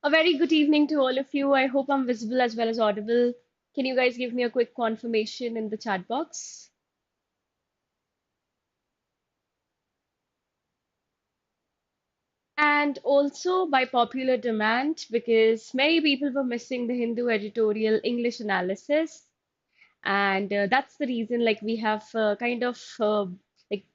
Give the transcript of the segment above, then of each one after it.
A very good evening to all of you. I hope I'm visible as well as audible. Can you guys give me a quick confirmation in the chat box? And also by popular demand, because many people were missing the Hindu editorial English analysis, and that's the reason like we have kind of like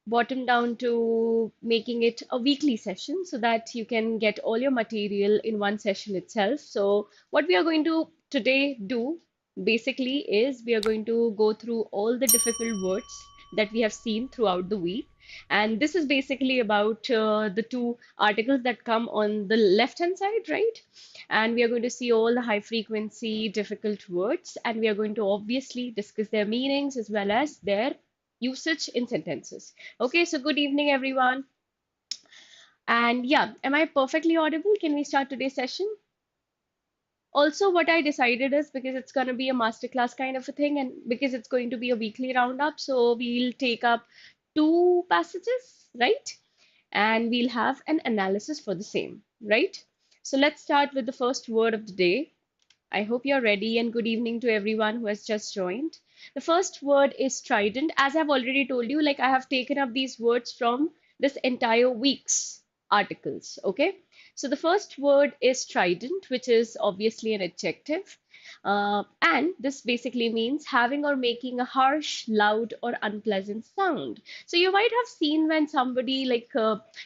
bottom down to making it a weekly session so that you can get all your material in one session itself. So, what we are going to today do basically is we are going to go through all the difficult words that we have seen throughout the week. And this is basically about the two articles that come on the left hand side, right? And we are going to see all the high frequency difficult words, and we are going to obviously discuss their meanings as well as their usage in sentences. Okay, so good evening, everyone. And yeah, am I perfectly audible? Can we start today's session? Also, what I decided is because it's going to be a masterclass kind of a thing, and because it's going to be a weekly roundup, so we'll take up two passages, right? And we'll have an analysis for the same, right? So let's start with the first word of the day. I hope you're ready, and good evening to everyone who has just joined. The first word is strident. As I've already told you, like I have taken up these words from this entire week's articles. Okay. So the first word is strident, which is obviously an adjective. And this basically means having or making a harsh, loud, or unpleasant sound. So you might have seen when somebody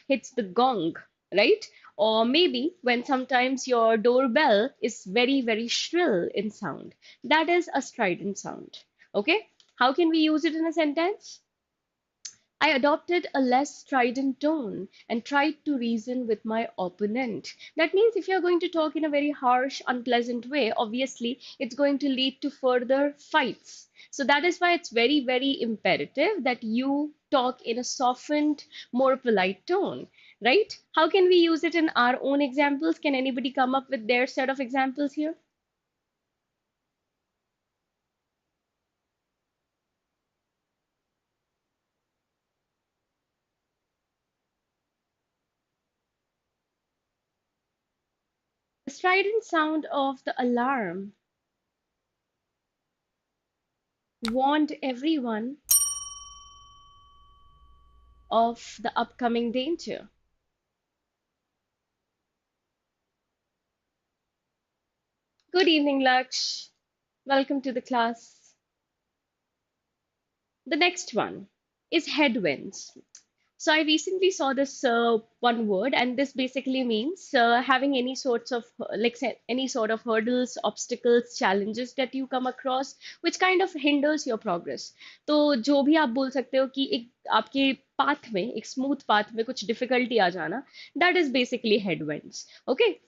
hits the gong, right? Or maybe when sometimes your doorbell is very, very shrill in sound. That is a strident sound. Okay? How can we use it in a sentence? I adopted a less strident tone and tried to reason with my opponent. That means if you're going to talk in a very harsh, unpleasant way, obviously it's going to lead to further fights. So that is why it's very, very imperative that you talk in a softened, more polite tone, right? How can we use it in our own examples? Can anybody come up with their set of examples here? The strident sound of the alarm warned everyone of the upcoming danger. Good evening, Laksh. Welcome to the class. The next one is headwinds. So I recently saw this one word, and this basically means having any sorts of any sort of hurdles, obstacles, challenges that you come across, which kind of hinders your progress. तो जो भी आप बोल सकते हो कि एक आपके path में, एक smooth path में कुछ difficulty आ जाना, that is basically headwinds. Okay,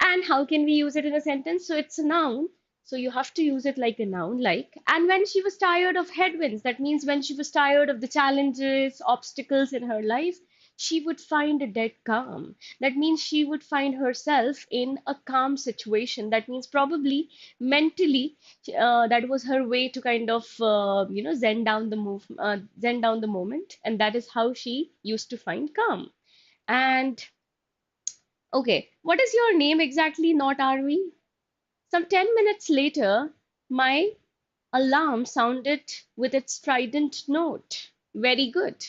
and how can we use it in a sentence? So it's a noun. So you have to use it like a noun, like. And when she was tired of headwinds, that means when she was tired of the challenges, obstacles in her life, she would find a dead calm. That means she would find herself in a calm situation. That means probably mentally, that was her way to kind of, zen down the moment, and that is how she used to find calm. And okay, what is your name exactly? Not are we? Some 10 minutes later, my alarm sounded with its strident note. Very good.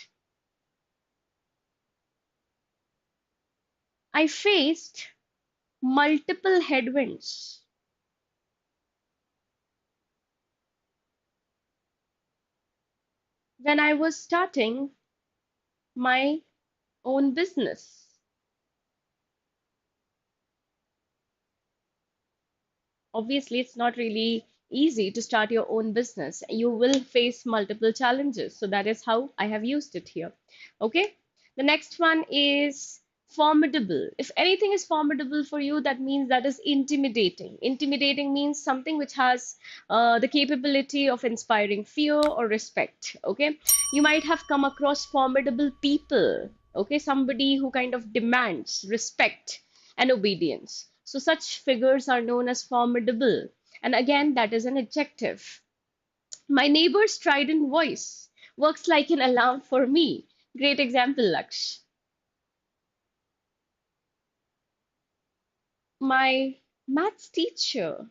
I faced multiple headwinds when I was starting my own business. Obviously, it's not really easy to start your own business. You will face multiple challenges. So that is how I have used it here. Okay. The next one is formidable. If anything is formidable for you, that means that is intimidating. Intimidating means something which has the capability of inspiring fear or respect. Okay. You might have come across formidable people. Okay. Somebody who kind of demands respect and obedience. So such figures are known as formidable. And again, that is an adjective. My neighbor's strident voice works like an alarm for me. Great example, Laksh. My maths teacher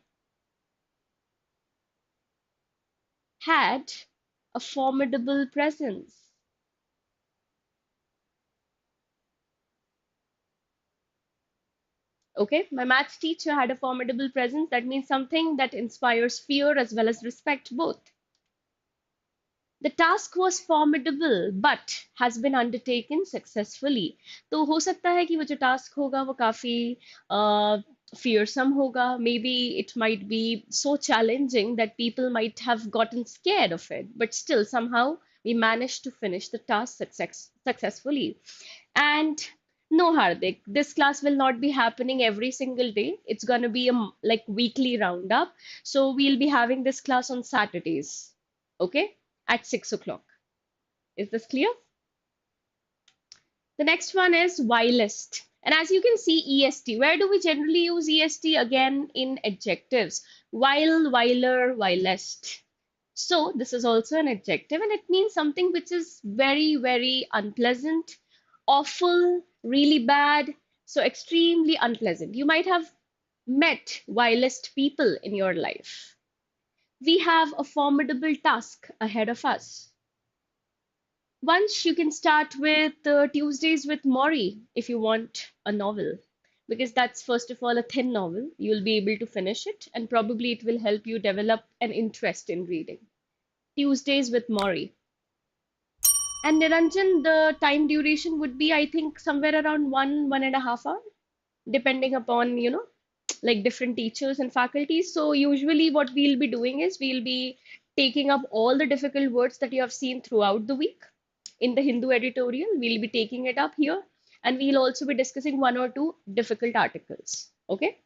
had a formidable presence. Okay, my maths teacher had a formidable presence. That means something that inspires fear as well as respect both. The task was formidable but has been undertaken successfully. तो हो सकता है कि वो जो task होगा वो काफी fearsome होगा. Maybe it might be so challenging that people might have gotten scared of it, but still somehow we managed to finish the task successfully. And no, Hardik, this class will not be happening every single day. It's going to be a like weekly roundup. So we'll be having this class on Saturdays. Okay, at 6 o'clock. Is this clear? The next one is whilst. And as you can see, EST. Where do we generally use EST? Again, in adjectives. While, whiler, whilst. So this is also an adjective and it means something which is very, very unpleasant, awful, really bad, so extremely unpleasant. You might have met whilst people in your life. We have a formidable task ahead of us. Once you can start with Tuesdays with Maury if you want a novel, because that's first of all a thin novel. You'll be able to finish it, and probably it will help you develop an interest in reading. Tuesdays with Maury. And Niranjan, the time duration would be, I think, somewhere around 1.5 hour, depending upon, like different teachers and faculties. So usually what we'll be doing is we'll be taking up all the difficult words that you have seen throughout the week in the Hindu editorial. We'll be taking it up here and we'll also be discussing one or two difficult articles. Okay.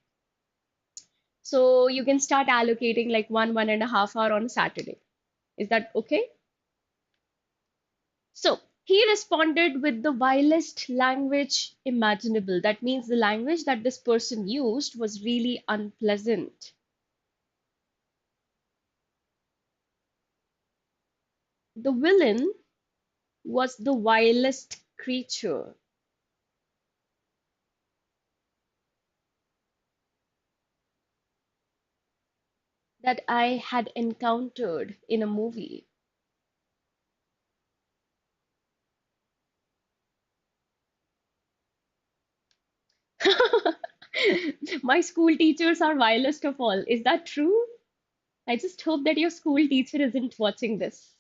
So you can start allocating like 1.5 hour on a Saturday. Is that okay? So he responded with the vilest language imaginable. That means the language that this person used was really unpleasant. The villain was the vilest creature that I had encountered in a movie. My school teachers are vilest of all. Is that true? I just hope that your school teacher isn't watching this.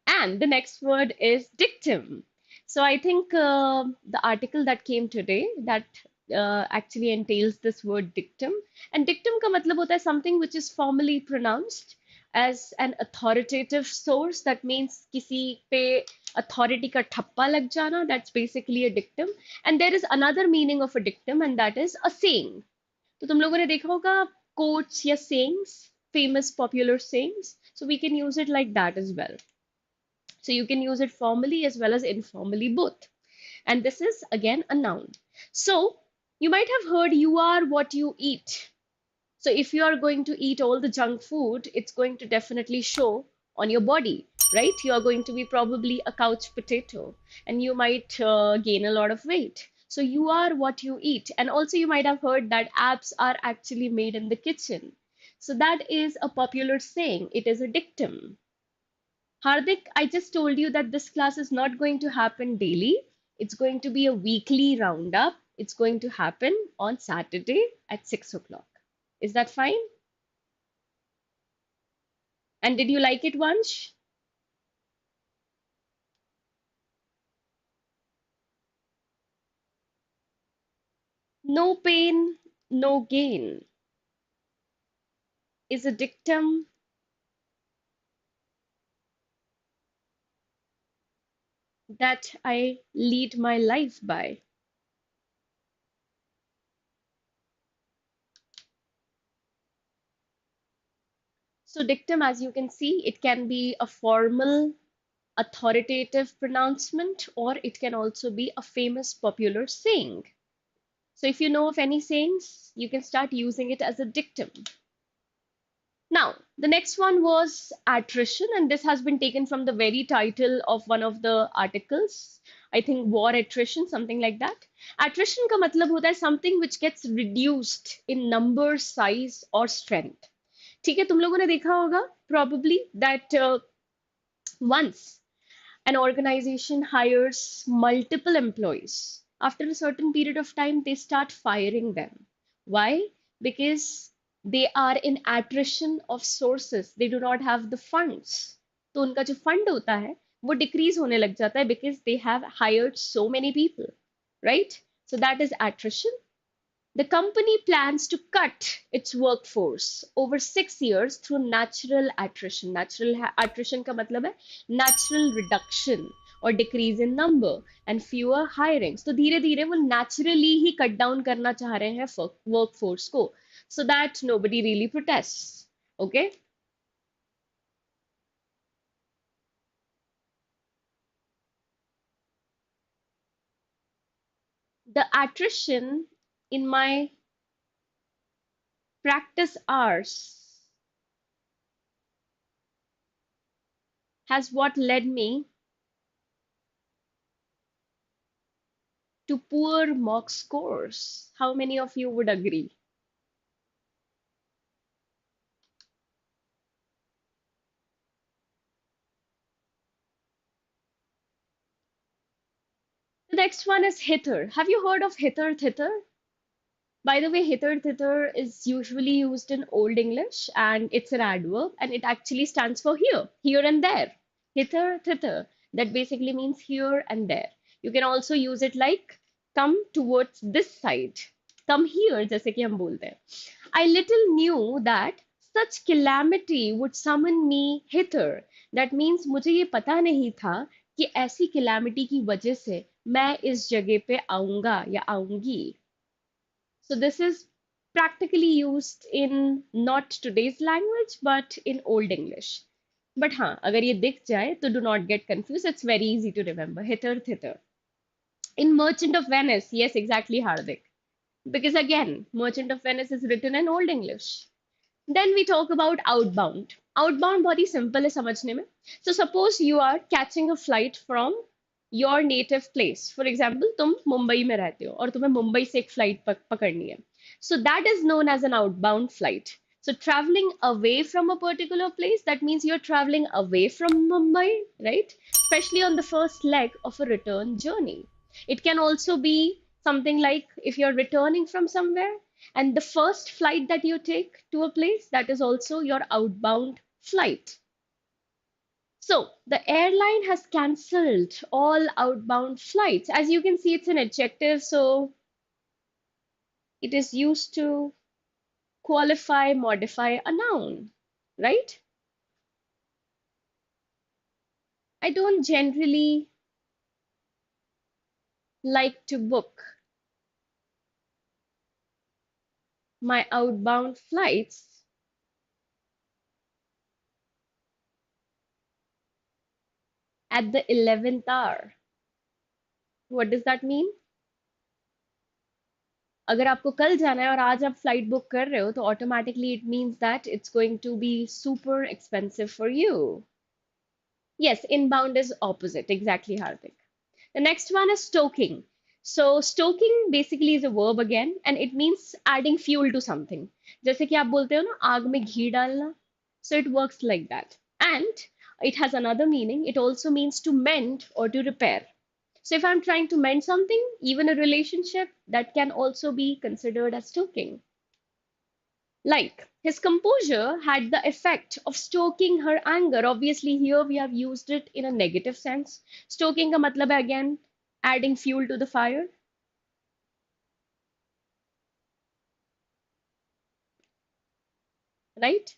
And the next word is dictum. So I think the article that came today that actually entails this word dictum. And dictum ka matlab hota hai something which is formally pronounced as an authoritative source. That means kisi pe authority ka thappa lag jana. That's basically a dictum. And there is another meaning of a dictum, and that is a saying. तो तुम लोगों ने देखा होगा quotes या sayings, famous popular sayings. So we can use it like that as well. So you can use it formally as well as informally both. And this is again a noun. So you might have heard you are what you eat. So if you are going to eat all the junk food, it's going to definitely show on your body, right? You are going to be probably a couch potato and you might gain a lot of weight. So you are what you eat. And also you might have heard that apps are actually made in the kitchen. So that is a popular saying. It is a dictum. Hardik, I just told you that this class is not going to happen daily. It's going to be a weekly roundup. It's going to happen on Saturday at 6 o'clock. Is that fine? And did you like it, Vansh? No pain, no gain is a dictum that I lead my life by. So, dictum, as you can see, it can be a formal, authoritative pronouncement, or it can also be a famous popular saying. So, if you know of any sayings, you can start using it as a dictum. Now, the next one was attrition, and this has been taken from the very title of one of the articles. I think war attrition, something like that. Attrition का मतलब होता है something which gets reduced in number, size or strength. ठीक है, तुम लोगों ने देखा होगा probably that once an organization hires multiple employees. After a certain period of time, they start firing them. Why? Because they are in attrition of sources. They do not have the funds. तो उनका जो fund होता है वो decrease होने लग जाता है because they have hired so many people, right? So that is attrition. The company plans to cut its workforce over 6 years through natural attrition. Natural attrition का मतलब है natural reduction or decrease in number and fewer hirings. तो धीरे धीरे वो naturally ही cut down करना चाह रहे हैं workforce को, so that nobody really protests. Okay? The attrition in my practice hours has what led me to poor mock scores. How many of you would agree? The next one is hither. Have you heard of hither thither? By the way, hither thither is usually used in Old English and it's an adverb and it actually stands for here and there. Hither thither. That basically means here and there. You can also use it like come towards this side. Come here, जैसे कि हम बोलते हैं. I little knew that such calamity would summon me hither. That means मुझे ये पता नहीं था कि ऐसी calamity की वजह से मैं इस जगह पे आऊंगा या आऊंगी. So this is practically used in not today's language but in Old English. But हाँ, अगर ये दिख जाए तो do not get confused. It's very easy to remember. Hither thither. In Merchant of Venice, yes, exactly, Hardik. Because again, Merchant of Venice is written in Old English. Then we talk about outbound. Outbound बहुत ही simple है समझने में. So suppose you are catching a flight from your native place. For example, तुम मुंबई में रहते हो और तुम्हें मुंबई से एक flight पकड़नी है. So that is known as an outbound flight. So traveling away from a particular place, that means you're traveling away from Mumbai, right? Especially on the first leg of a return journey. It can also be something like if you're returning from somewhere and the first flight that you take to a place, that is also your outbound flight. So the airline has cancelled all outbound flights. As you can see, it's an adjective, so it is used to qualify, modify a noun, right? I don't generally like to book my outbound flights at the 11th hour. What does that mean? अगर आपको कल जाना है और आज आप flight book कर रहे हो तो automatically it means that it's going to be super expensive for you. Yes, inbound is opposite, exactly, Hardik. The next one is stoking. So stoking basically is a verb again and it means adding fuel to something. जैसे कि आप बोलते हो ना आग में घी डालना. So it works like that. And it has another meaning. It also means to mend or to repair. So if I'm trying to mend something, even a relationship, that can also be considered as stoking. Like, his composure had the effect of stoking her anger. Obviously, here we have used it in a negative sense. Stoking ka matlab hai again adding fuel to the fire, right?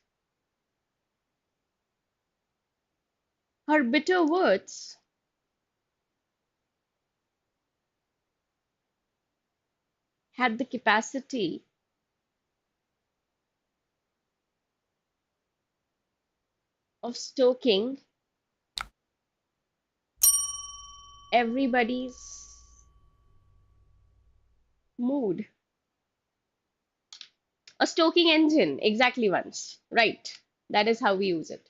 Her bitter words had the capacity of stoking everybody's mood. A stoking engine, exactly once. Right. That is how we use it.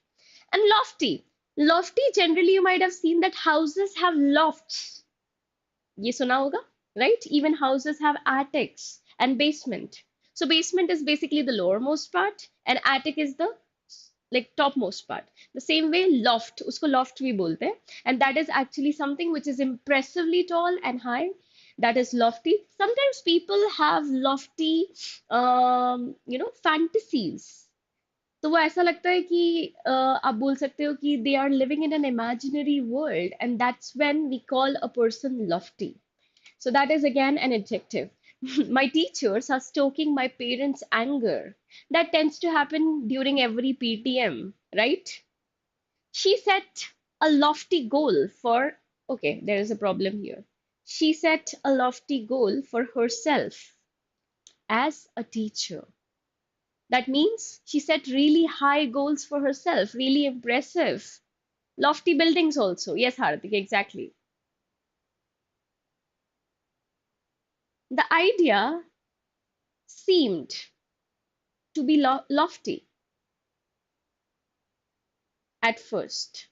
And lofty. Lofty, generally, you might have seen that houses have lofts. ये सुना होगा, right? Even houses have attics and basement. So basement is basically the lowermost part, and attic is the like topmost part. The same way loft, usko loft we bolte hain, and that is actually something which is impressively tall and high. That is lofty. Sometimes people have lofty, fantasies. तो वो ऐसा लगता है कि आप बोल सकते हो कि they are living in an imaginary world, and that's when we call a person lofty. So that is again an adjective. My teachers are stoking my parents' anger. That tends to happen during every PTM, right? She set a lofty goal for, okay, there is a problem here. She set a lofty goal for herself as a teacher. That means she set really high goals for herself, really impressive. Lofty buildings also. Yes, Hardik, exactly. The idea seemed to be lofty at first,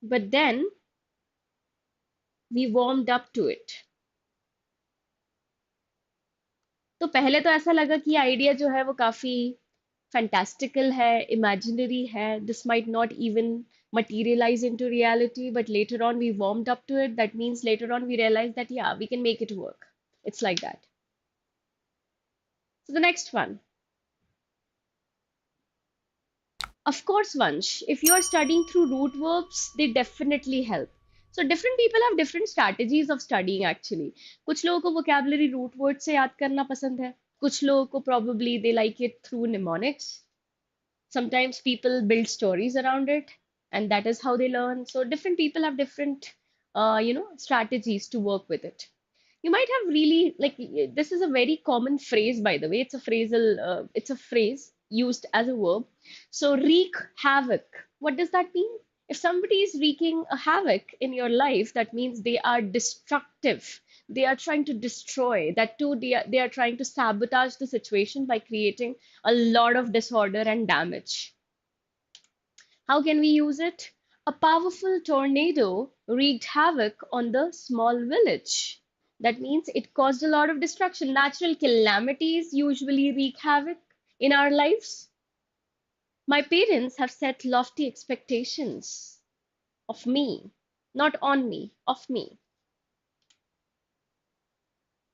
but then we warmed up to it. तो पहले तो ऐसा लगा कि idea जो है वो काफी fantastical है, imaginary है. This might not even materialize into reality, but later on we warmed up to it. That means later on we realized that, yeah, we can make it work. It's like that. So the next one. Of course, Vansh, if you are studying through root verbs, they definitely help. So different people have different strategies of studying actually. कुछ लोगों को vocabulary root word से याद करना पसंद है. कुछ लोगों को probably they like it through mnemonics. Sometimes people build stories around it, and that is how they learn. So different people have different, strategies to work with it. You might have really like this is a very common phrase, by the way. It's a phrase used as a verb. So wreak havoc. What does that mean? If somebody is wreaking a havoc in your life, that means they are destructive. They are trying to destroy. That too, they are trying to sabotage the situation by creating a lot of disorder and damage. How can we use it? A powerful tornado wreaked havoc on the small village. That means it caused a lot of destruction. Natural calamities usually wreak havoc in our lives. My parents have set lofty expectations of me, not on me, of me.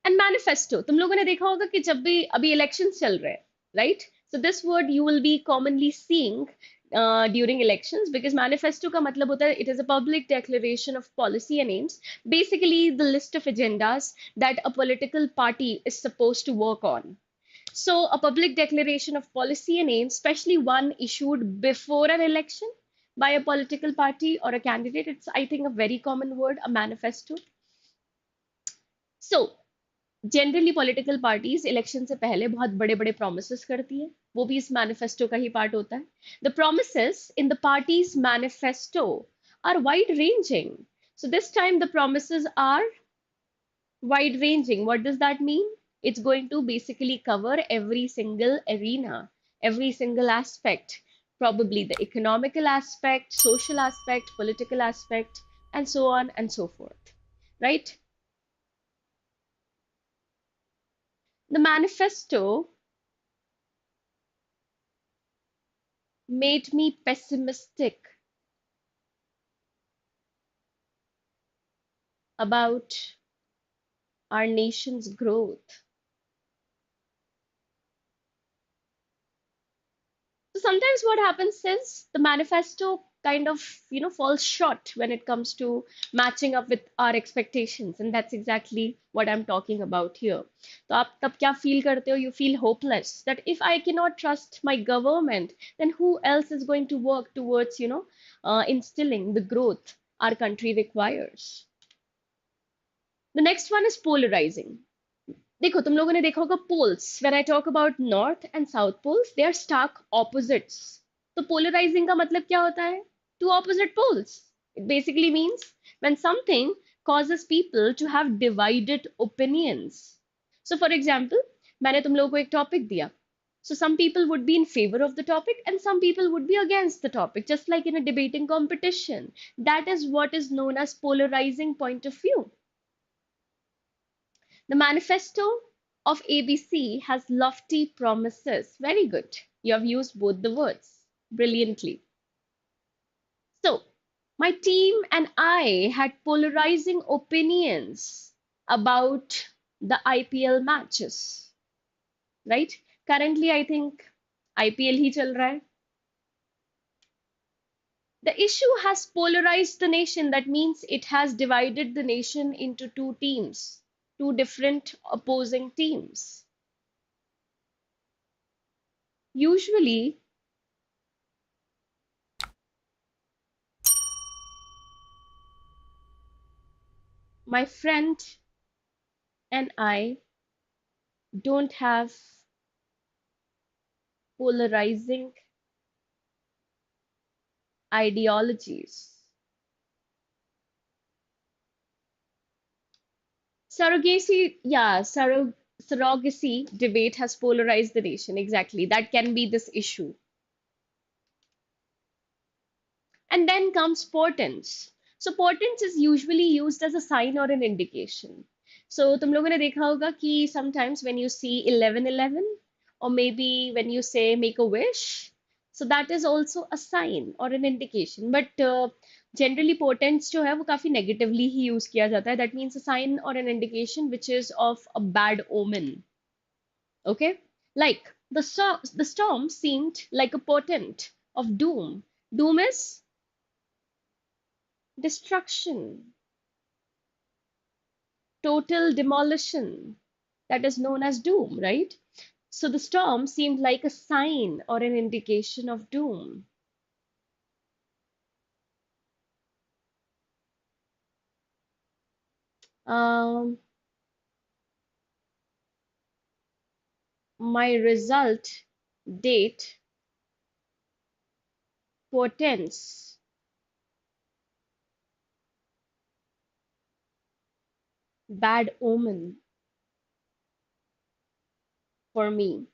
And manifesto. तुम लोगों ने देखा होगा कि जब भी अभी elections चल रहे हैं, right? So this word you will be commonly seeing during elections, because manifesto का मतलब होता है it is a public declaration of policy and aims, basically the list of agendas that a political party is supposed to work on. So a public declaration of policy and aims, especially one issued before an election by a political party or a candidate, it's I think a very common word, a manifesto. So generally political parties election से पहले बहुत बड़े बड़े promises करती है, वो भी इस मैनिफेस्टो का ही पार्ट होता है. The promises in the parties manifesto are wide ranging. So this time the promises are wide ranging. What does that mean? It's going to basically cover every single arena, every single aspect, probably the economical aspect, social aspect, political aspect, and so on and so forth, right? The manifesto made me pessimistic about our nation's growth. So sometimes what happens is the manifesto kind of, falls short when it comes to matching up with our expectations, and that's exactly what I'm talking about here. तो आप तब क्या feel करते हो? You feel hopeless that if I cannot trust my government, then who else is going to work towards, instilling the growth our country requires? The next one is polarizing. देखो तुम लोगों ने देखा होगा poles. When I talk about north and south poles, they are stark opposites. तो polarizing का मतलब क्या होता है? Two opposite poles. It basically means when something causes people to have divided opinions. So, for example, मैंने तुम लोगों को एक topic दिया. So, some people would be in favor of the topic and some people would be against the topic, just like in a debating competition. That is what is known as polarizing point of view. The manifesto of ABC has lofty promises. Very good. You have used both the words brilliantly. So, my team and I had polarizing opinions about the IPL matches, right? Currently, I think IPL ही चल रहा है. The issue has polarized the nation. That means it has divided the nation into two teams, two different opposing teams. Usually, my friend and I don't have polarizing ideologies. Surrogacy debate has polarized the nation. Exactly. That can be this issue. And then comes portents. So portents is usually used as a sign or an indication. So तुम लोगों ने देखा होगा कि sometimes when you see 1111 or maybe when you say make a wish, so that is also a sign or an indication. But generally portents जो है वो काफी negatively ही use किया जाता है. That means a sign or an indication which is of a bad omen. Okay, like the storm seemed like a portent of doom. Doom is destruction, total demolition. That is known as doom, right? So the storm seemed like a sign or an indication of doom. Um, my result date portends bad omen for me.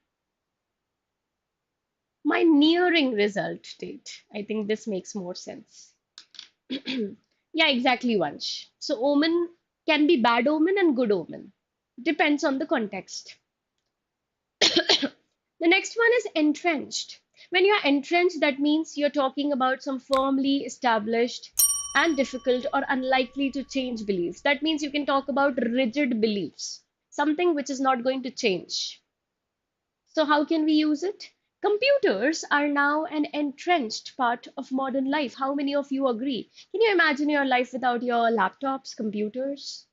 My nearing result date. I think this makes more sense. Yeah, exactly, Vansh. So omen can be bad omen and good omen. Depends on the context. The next one is entrenched. When you're entrenched, that means you're talking about some firmly established and difficult or unlikely to change beliefs. That means you can talk about rigid beliefs, something which is not going to change. So, how can we use it? Computers are now an entrenched part of modern life. How many of you agree? Can you imagine your life without your laptops, computers?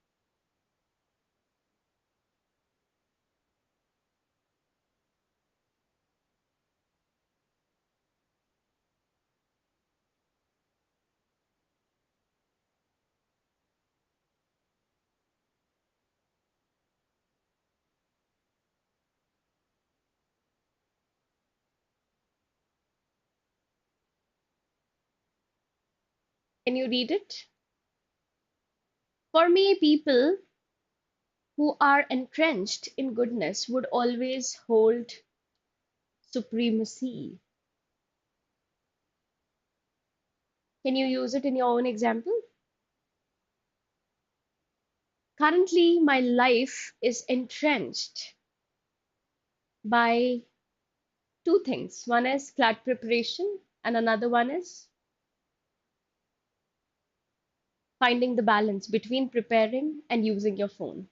Can you read it? For me, people who are entrenched in goodness would always hold supremacy. Can you use it in your own example? Currently, my life is entrenched by two things. One is CLAT preparation, and another one is finding the balance between preparing and using your phone.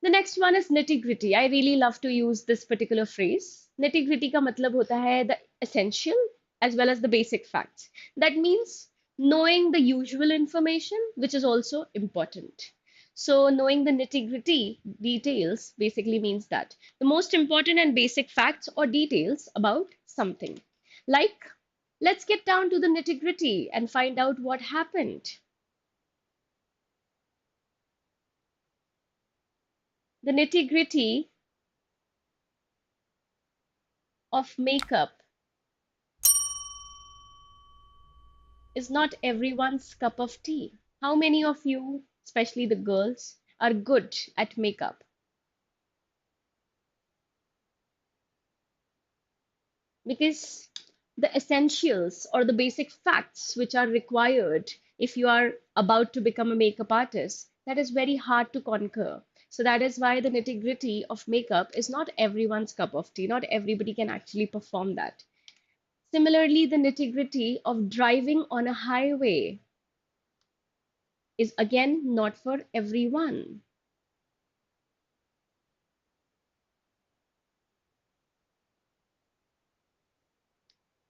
The next one is nitty gritty. I really love to use this particular phrase. Nitty gritty का मतलब होता है the essential as well as the basic facts. That means knowing the usual information, which is also important. So knowing the nitty gritty details basically means that the most important and basic facts or details about something. Like, let's get down to the nitty gritty and find out what happened. The nitty gritty of makeup is not everyone's cup of tea. How many of you, especially the girls, are good at makeup? Because the essentials or the basic facts which are required if you are about to become a makeup artist, that is very hard to conquer. So that is why the nitty gritty of makeup is not everyone's cup of tea. Not everybody can actually perform that. Similarly, the nitty gritty of driving on a highway is again not for everyone.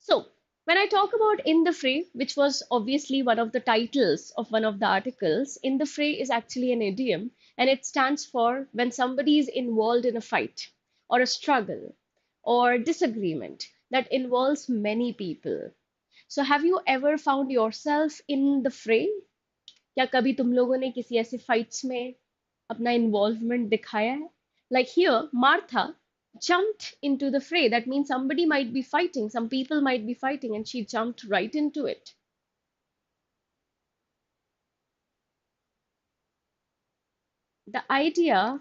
So, when I talk about in the fray, which was obviously one of the titles of one of the articles, in the fray is actually an idiom and it stands for when somebody is involved in a fight or a struggle or disagreement that involves many people. So, have you ever found yourself in the fray? क्या कभी तुम लोगों ने किसी ऐसे fights में अपना involvement दिखाया है? Like here, Martha jumped into the fray. That means somebody might be fighting, some people might be fighting, and she jumped right into it. The idea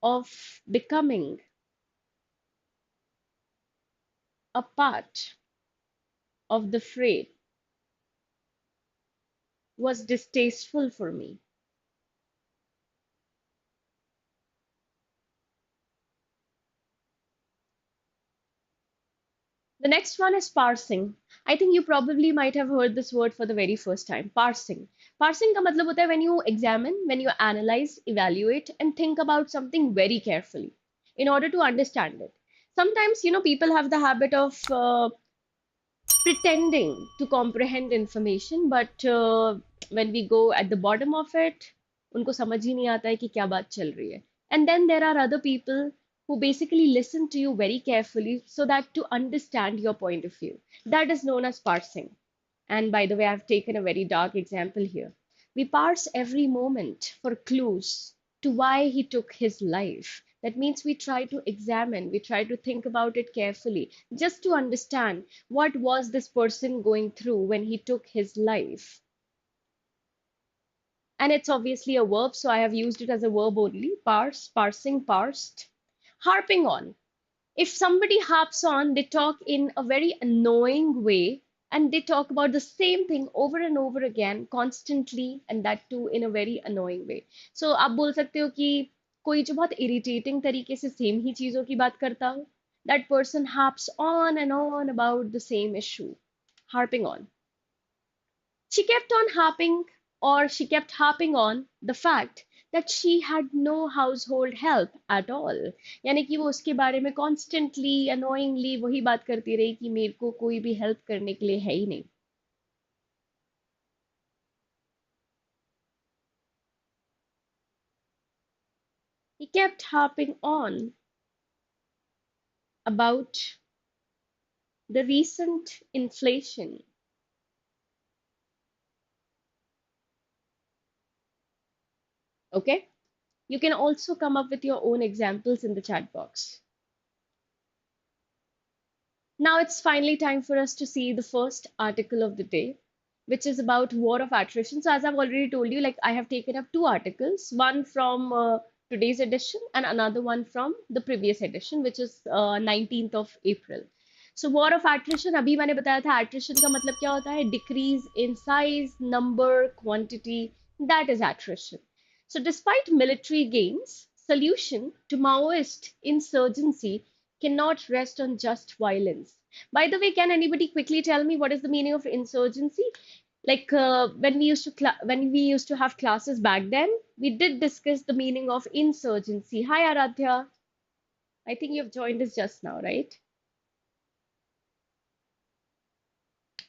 of becoming a part of the fray was distasteful for me. The next one is parsing. I think you probably might have heard this word for the very first time. Parsing. Parsing का मतलब होता है when you examine, when you analyze, evaluate, and think about something very carefully in order to understand it. Sometimes, people have the habit of pretending to comprehend information, but when we go at the bottom of it, उनको समझ ही नहीं आता है कि क्या बात चल रही है. And then there are other people who basically listen to you very carefully so that to understand your point of view. That is known as parsing. And by the way, I've taken a very dark example here. We parse every moment for clues to why he took his life. That means we try to examine, we try to think about it carefully, just to understand what was this person going through when he took his life. And it's obviously a verb, so I have used it as a verb only. Parse, parsing, parsed. Harping on. If somebody harps on, they talk in a very annoying way and they talk about the same thing over and over again constantly, and that too in a very annoying way. So आप बोल सकते हो कि कोई जो बहुत irritating तरीके से same ही चीजों की बात करता हो, that person harps on and on about the same issue, harping on. She kept on harping, or she kept harping on the fact that she had no household help at all. यानी कि वो उसके बारे में constantly annoyingly वही बात करती रही कि मेरे को कोई भी help करने के लिए है ही नहीं. He kept harping on about the recent inflation. Okay, you can also come up with your own examples in the chat box. Now it's finally time for us to see the first article of the day, which is about war of attrition. So, as I've already told you, like I have taken up two articles, one from today's edition and another one from the previous edition, which is 19th of April. So, war of attrition, अभी मैंने बताया था attrition का मतलब क्या होता है? Decrease in size, number, quantity. That is attrition. So, despite military gains, solution to Maoist insurgency cannot rest on just violence. By the way, can anybody quickly tell me what is the meaning of insurgency? Like when we used to have classes back then, we did discuss the meaning of insurgency. Hi Aradhya, I think you've joined us just now, right?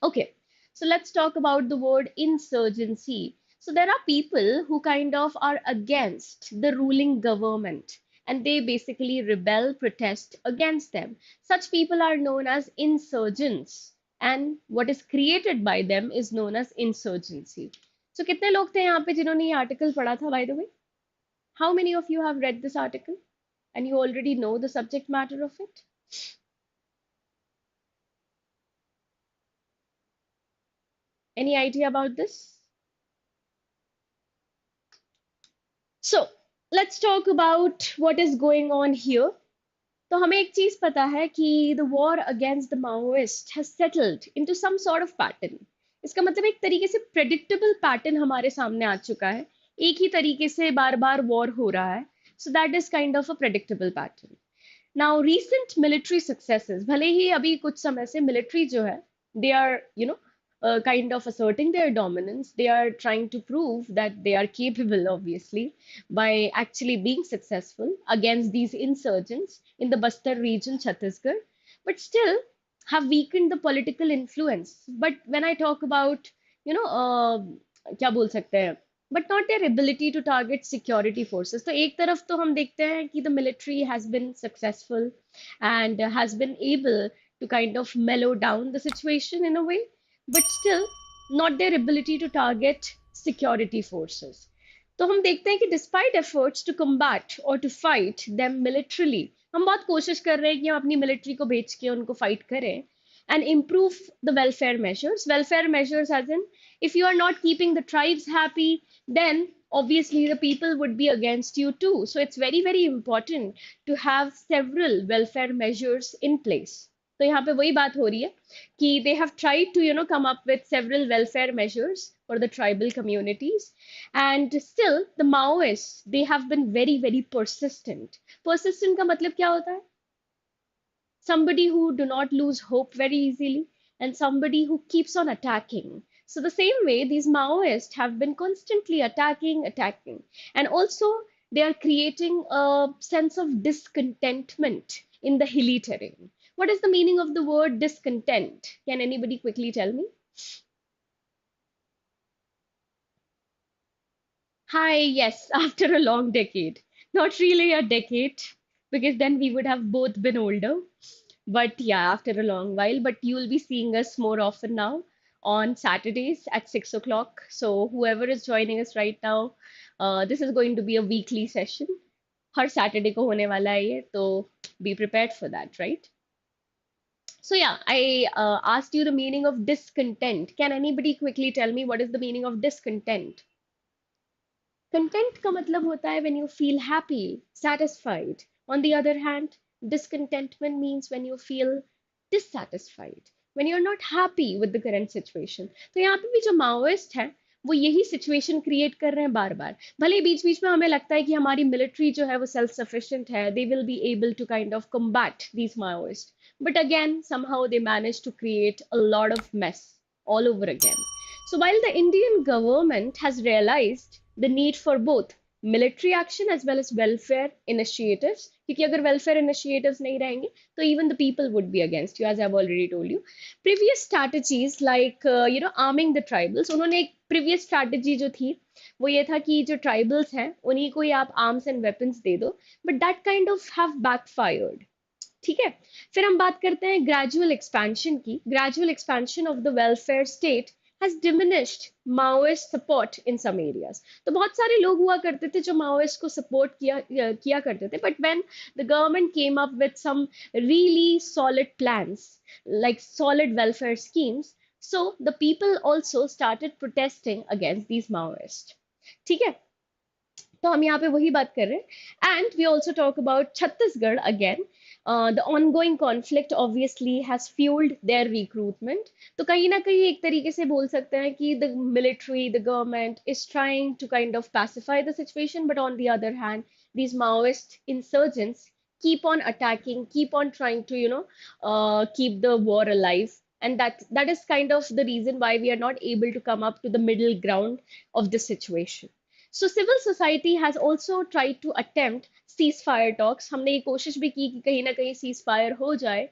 Okay, so let's talk about the word insurgency. So there are people who kind of are against the ruling government and they basically rebel, protest against them. Such people are known as insurgents, and what is created by them is known as insurgency. So कितने लोग थे यहाँ पे जिन्होंने ये article पढ़ा था, by the way? How many of you have read this article and you already know the subject matter of it? Any idea about this? So let's talk about what is going on here. तो हमें एक चीज पता है कि the war against the Maoist has settled into some sort of pattern. इसका मतलब एक तरीके से predictable pattern हमारे सामने आ चुका है. एक ही तरीके से बार बार war हो रहा है. So that is kind of a predictable pattern. Now recent military successes, भले ही अभी कुछ समय से military जो है, they are, kind of asserting their dominance. They are trying to prove that they are capable, obviously, by actually being successful against these insurgents in the Bastar region, Chhattisgarh, but still have weakened the political influence. But when I talk about, क्या बोल सकते हैं, but not their ability to target security forces. तो एक तरफ तो हम देखते हैं कि the military has been successful and has been able to kind of mellow down the situation in a way, but still not their ability to target security forces. तो हम देखते हैं कि despite efforts to combat or to fight them militarily, हम बहुत कोशिश कर रहे हैं कि हम अपनी military को भेज के उनको fight करें and improve the welfare measures. Welfare measures as in, if you are not keeping the tribes happy, then obviously the people would be against you too. So it's very, very important to have several welfare measures in place. तो यहाँ पे वही बात हो रही है कि they have tried to come up with several welfare measures for the tribal communities, and still the Maoists, they have been very, very persistent. Persistent का मतलब क्या होता है? Somebody who do not lose hope very easily, and somebody who keeps on attacking. So the same way, these Maoists have been constantly attacking, and also they are creating a sense of discontentment in the hilly terrain. What is the meaning of the word discontent? Can anybody quickly tell me? Hi, yes, after a long decade. Not really a decade, because then we would have both been older. But yeah, after a long while. But you'll be seeing us more often now on Saturdays at 6 o'clock. So whoever is joining us right now, this is going to be a weekly session. Her Saturday को होने वाला है ये, तो be prepared for that, right? So yeah, I asked you the meaning of discontent. Can anybody quickly tell me what is the meaning of discontent? Content का मतलब होता है when you feel happy, satisfied. On the other hand, discontentment means when you feel dissatisfied, when you're not happy with the current situation. तो यहाँ पे भी जो Maoist है वो यही सिचुएशन क्रिएट कर रहे हैं बार बार. भले बीच बीच में हमें लगता है कि हमारी मिलिट्री जो है वो सेल्फ सफिशिएंट है, they will be able to kind of combat these Maoists, but again somehow they manage to create a lot of mess all over again. So while the Indian government has realized the need for both military action as well as welfare initiatives, क्योंकि अगर welfare initiatives नहीं रहेंगे तो even the people would be against you, as I've already told you. Previous strategies like arming the tribals, उन्होंने एक previous strategy जो थी वो ये था कि जो tribals हैं उन्हीं को ही आप arms and weapons दे दो, but that kind of have backfired. ठीक है, फिर हम बात करते हैं ग्रेजुअल एक्सपेंशन की. Gradual expansion of the welfare state has diminished Maoist support in some areas. तो बहुत सारे लोग हुआ करते थे जो Maoist को support किया करते थे, but when the government came up with some really solid plans, like solid welfare schemes, so the people also started protesting against these Maoists. ठीक है, तो हम यहाँ पे वही बात कर रहे हैं. And we also talk about Chhattisgarh again. The ongoing conflict obviously has fuelled their recruitment. तो कहीं ना कहीं एक तरीके से बोल सकते हैं कि the military, the government is trying to kind of pacify the situation, but on the other hand these Maoist insurgents keep on attacking, keep on trying to keep the war alive, and that is kind of the reason why we are not able to come up to the middle ground of the situation. So civil society has also tried to attempt ceasefire talks. हमने ये कोशिश भी की कि कहीं ना कहीं ceasefire हो जाए,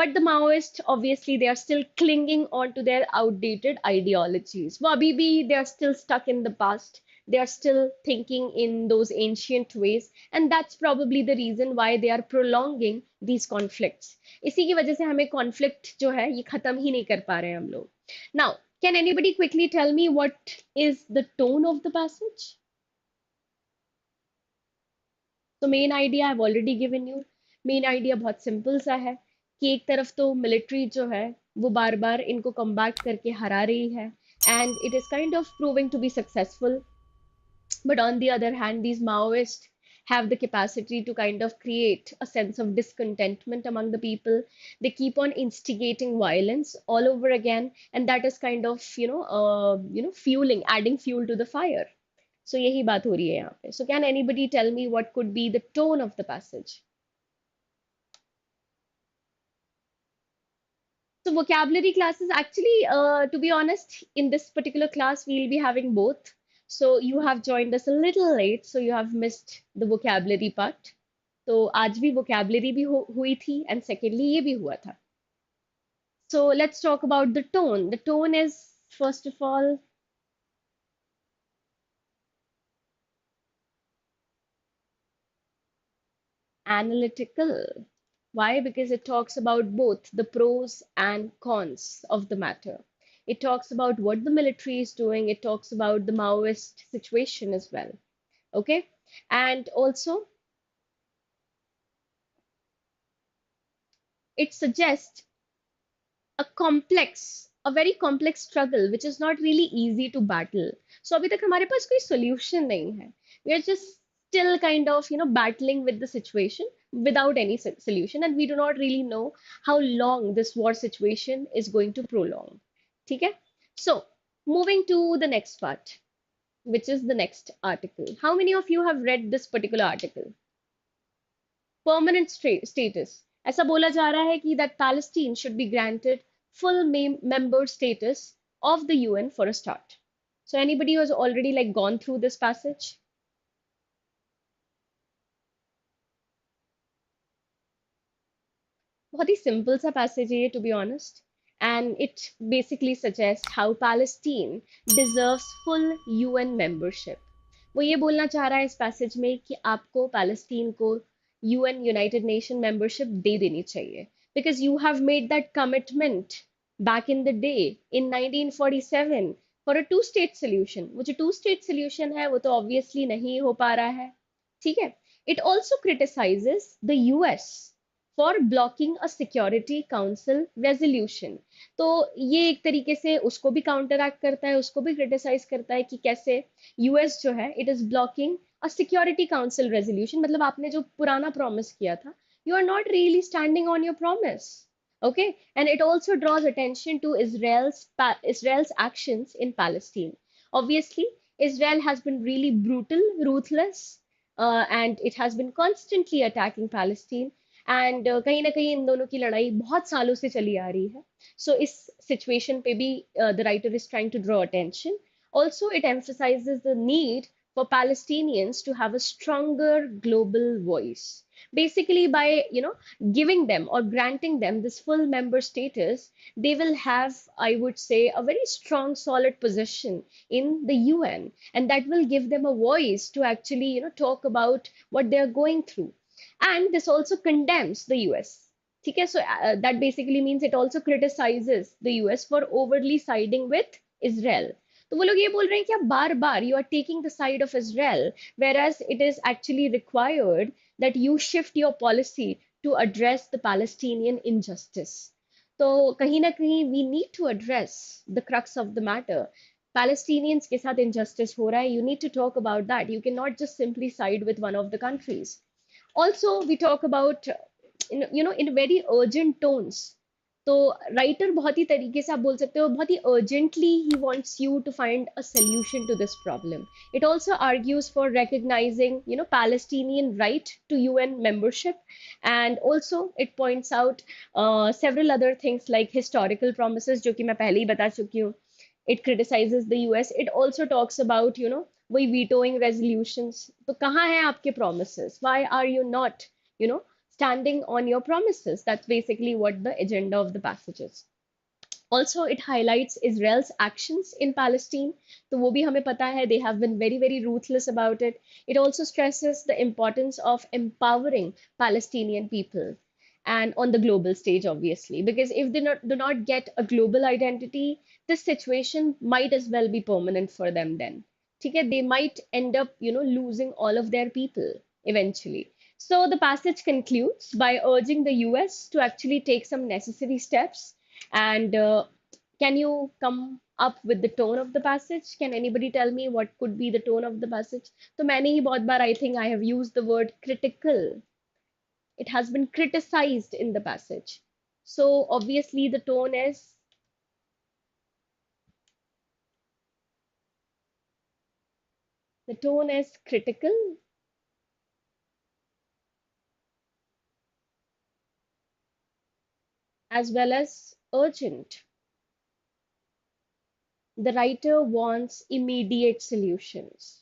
but the Maoists obviously they are still clinging on to their outdated ideologies. वो अभी भी they are still stuck in the past. They are still thinking in those ancient ways, and that's probably the reason why they are prolonging these conflicts. इसी की वजह से हमें conflict जो है ये खत्म ही नहीं कर पा रहे हैं हम लोग. Now, can anybody quickly tell me what is the tone of the passage? तो main idea I have already given you. Main idea बहुत सिंपल सा है कि एक तरफ तो मिलिट्री जो है वो बार बार इनको कम्बैट करके हरा रही है, and it is kind of proving to be successful. But on the other hand, these Maoists have the capacity to kind of create a sense of discontentment among the people. They keep on instigating violence all over again, and that is kind of, fueling, adding fuel to the fire. So यही बात हो रही है यहाँ पे. So can anybody tell me what could be the tone of the passage? So vocabulary classes, actually, to be honest, in this particular class, we'll be having both. So you have joined us a little late, so you have missed the vocabulary part. तो आज भी vocabulary भी हुई थी, and secondly ये भी हुआ था. So let's talk about the tone. The tone is, first of all, analytical. Why? Because it talks about both the pros and cons of the matter. It talks about what the military is doing. It talks about the Maoist situation as well. Okay. And also, it suggests a very complex struggle, which is not really easy to battle. So अभी तक हमारे पास कोई solution नहीं है. We are just still kind of, battling with the situation without any solution, and we do not really know how long this war situation is going to prolong. ठीक है? So, moving to the next part, which is the next article. How many of you have read this particular article? Permanent status. ऐसा बोला जा रहा है कि that Palestine should be granted full member status of the UN for a start. So anybody who has already like gone through this passage? बहुत ही simple सा passage है ये, to be honest, and it basically suggests how Palestine deserves full UN membership. वो ये बोलना चाह रहा है इस पैसेज में कि आपको पैलेस्टीन को यूएन यूनाइटेड नेशन मेंबरशिप दे देनी चाहिए, because you have made that commitment back in the day in 1947 for a two state solution. वो जो टू स्टेट सोल्यूशन है वो तो ऑब्वियसली नहीं हो पा रहा है. ठीक है. It also criticises the US for blocking a security council resolution. तो ये एक तरीके से उसको भी काउंटर एक्ट करता है, उसको भी क्रिटिसाइज करता है कि कैसे यूएस जो है it is blocking a security council resolution. मतलब आपने जो पुराना प्रॉमिस किया था, you are not really standing on your promise. Okay, and it also draws attention to Israel's actions in Palestine. Obviously, Israel has been really brutal, ruthless, and it has been constantly attacking Palestine. And कहीं ना कहीं इन दोनों की लड़ाई बहुत सालों से चली आ रही है. सो इस सिचुएशन पे भी the writer is trying to draw attention. Also it emphasizes the need for Palestinians to have a stronger global voice. Basically, by giving them or granting them this full member status, they will have, I would say, a very strong, solid position in the UN, and that will give them a voice to actually talk about what they are going through. And this also condemns the US. Okay, so that basically means it also criticizes the US for overly siding with Israel. तो वो लोग ये बोल रहे हैं कि आप बार बार you are taking the side of Israel, whereas it is actually required that you shift your policy to address the Palestinian injustice. तो कहीं ना कहीं we need to address the crux of the matter. Palestinians के साथ injustice हो रहा है. You need to talk about that. You cannot just simply side with one of the countries. Also, we talk about in very urgent tones. तो writer बहुत ही तरीके से आप बोल सकते हो, बहुत ही urgently he wants you to find a solution to this problem. It also argues for recognizing Palestinian right to UN membership, and also it points out several other things like historical promises जो कि मैं पहले ही बता चुकी हूँ. It criticizes the US. It also talks about वही vetoing resolutions. तो कहाँ हैं आपके promises? Why are you not standing on your promises? That's basically what the agenda of the passage is. Also, it highlights Israel's actions in Palestine. तो वो भी हमें पता है, they have been very, very ruthless about it. It also stresses the importance of empowering Palestinian people and on the global stage, obviously, because if they do not get a global identity, this situation might as well be permanent for them then. Okay, they might end up losing all of their people eventually. So the passage concludes by urging the US to actually take some necessary steps. And can you come up with the tone of the passage. Can anybody tell me what could be the tone of the passage? तो मैंने ही बहुत बार I think I have used the word critical. It has been criticized in the passage. So obviously the tone is critical as well as urgent. The writer wants immediate solutions.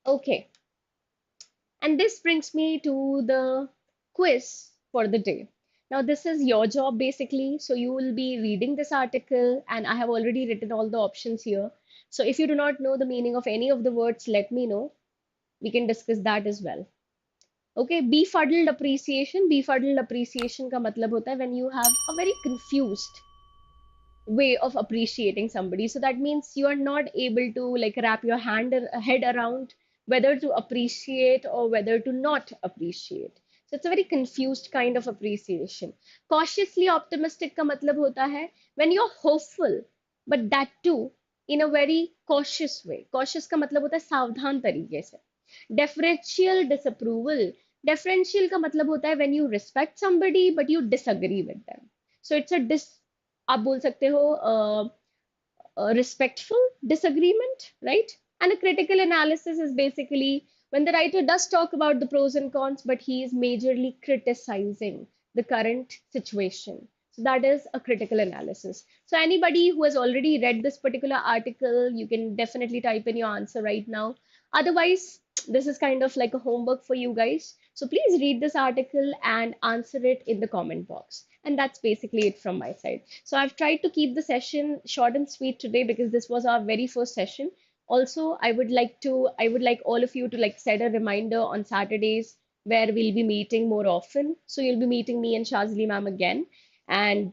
Okay, and this brings me to the quiz for the day. Now, this is your job basically. So, you will be reading this article, and I have already written all the options here. So, if you do not know the meaning of any of the words, let me know. We can discuss that as well. Okay, befuddled appreciation. Befuddled appreciation का मतलब होता है when you have a very confused way of appreciating somebody. So that means you are not able to like wrap your head around whether to appreciate or whether to not appreciate. So it's a very confused kind of appreciation. Cautiously optimistic का मतलब होता है when you're hopeful, but that too in a very cautious way. Cautious का मतलब होता है सावधान तरीके से. Deferential disapproval. Deferential का मतलब होता है when you respect somebody but you disagree with them. So it's a आप बोल सकते हो a respectful disagreement, right? And a critical analysis is basically when the writer does talk about the pros and cons, but he is majorly criticizing the current situation. So that is a critical analysis. So anybody who has already read this particular article, you can definitely type in your answer right now. Otherwise, this is kind of like a homework for you guys. So please read this article and answer it in the comment box. And that's basically it from my side. So I've tried to keep the session short and sweet today because this was our very first session. Also, I would like all of you to like set a reminder on Saturdays where we'll be meeting more often. So you'll be meeting me and Shazli ma'am again. And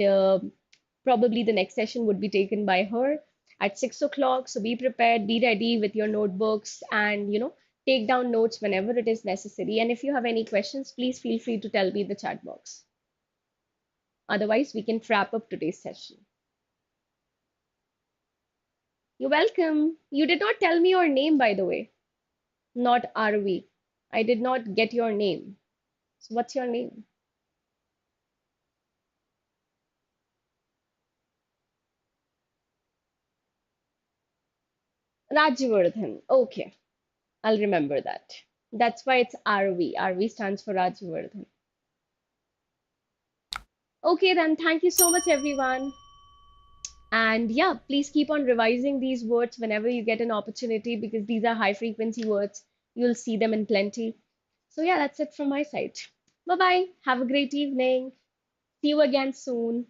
probably the next session would be taken by her at 6 o'clock. So be prepared, be ready with your notebooks and, take down notes whenever it is necessary. And if you have any questions, please feel free to tell me in the chat box. Otherwise, we can wrap up today's session. You're welcome. You did not tell me your name, by the way. Not RV. I did not get your name. So, what's your name? Rajvardhan. Okay, I'll remember that. That's why it's RV. RV stands for Rajvardhan. Okay, then, thank you so much, everyone. And yeah, please keep on revising these words whenever you get an opportunity because these are high frequency words. You'll see them in plenty. So, yeah, that's it from my side. Bye bye. Have a great evening. See you again soon.